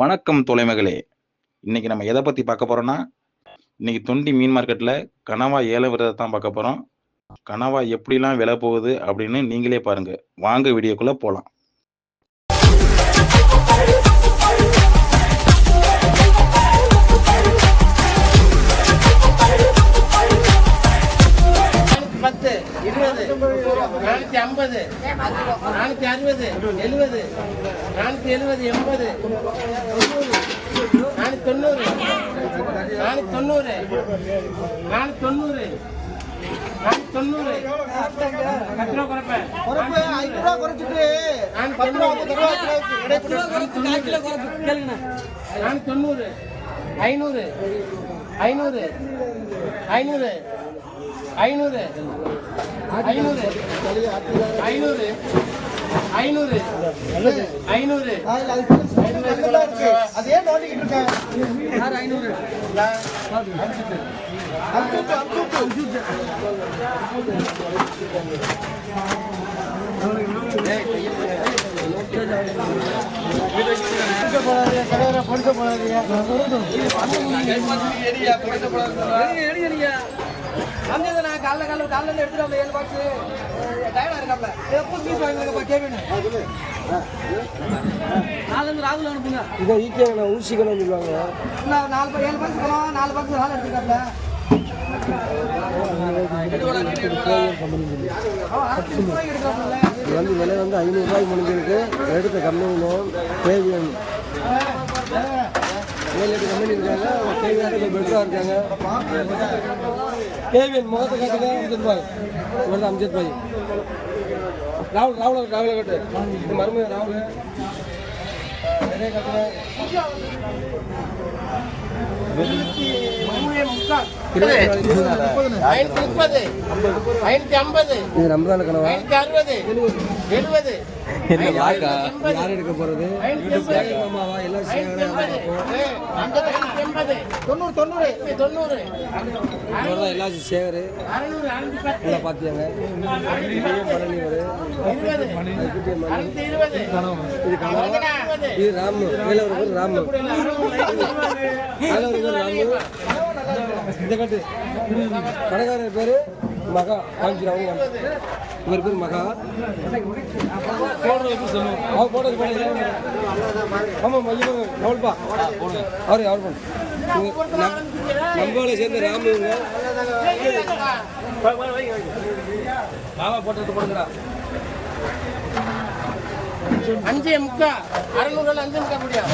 வணக்கம் தோழமைகளே. இன்னைக்கு நம்ம எத பத்தி பார்க்க போறோம்னா, இன்னைக்கு தொண்டி மீன் மார்க்கெட்ல கனவா ஏலம் விடுறத தான் பார்க்க போறோம். கனவா எப்படிலாம் விலை போகுது அப்படின்னு நீங்களே பாருங்க. வாங்க வீடியோக்குள்ள போலாம். பத்து 20 450 460 70 470 80 490 490 490 490 10 ரூபா குறைப்பேன் 5 ரூபா குறைச்சிட்டு 490 500 500 500 500 500 500 500 500 அதே நோண்டிக்கிட்டு இருக்கேன். யார் 500? காலைல எடுத்துட்டு 7 பாக்ஸ் டைம் இருக்காப்ல பூசி பீஸ் வாங்கிருக்கப்பா கேபின் நாலந்து ராகுல் அனுப்புங்க இதை ஈக்கேன ஊசிக்கணும் சொல்லுவாங்க. நான் 7 பாக்ஸ் போலாம் 4 பாக்ஸ் ராகுல் எடுத்துக்காப்ல வந்து விலை வந்து 500 ரூபாய்க்கு முடிஞ்சிருக்கு. எடுத்த கம்பெனியில் கேவிஎன் 7 கம்பெனி இருக்காங்க. கேவிஎன் பெட்டராக இருக்காங்க. கேவிஎன் முகத்தை கட்டுங்க 50 ரூபாய் இவ்வளோ 50 ரூபாய். ராகுல கட்டு இது மருமையை ராகுல் நிறைய கட்டுங்க. ரம்ஜான் கனவா 70 யார் எடுக்க போறது? எல்லாம் சேகர் பாத்தியாங்க. இது ராமு ராமு இந்த கட்டு கடைக்காரர் பேரு மகா காஞ்சிராம. இவர் பேர் மகா. ஆமாம் நவல்பா அவரு நம்பால சேர்ந்த ராமு மாமா போட்டு போடுங்கிறா 5 முக்கா 600 5 முக்கா முடியும்.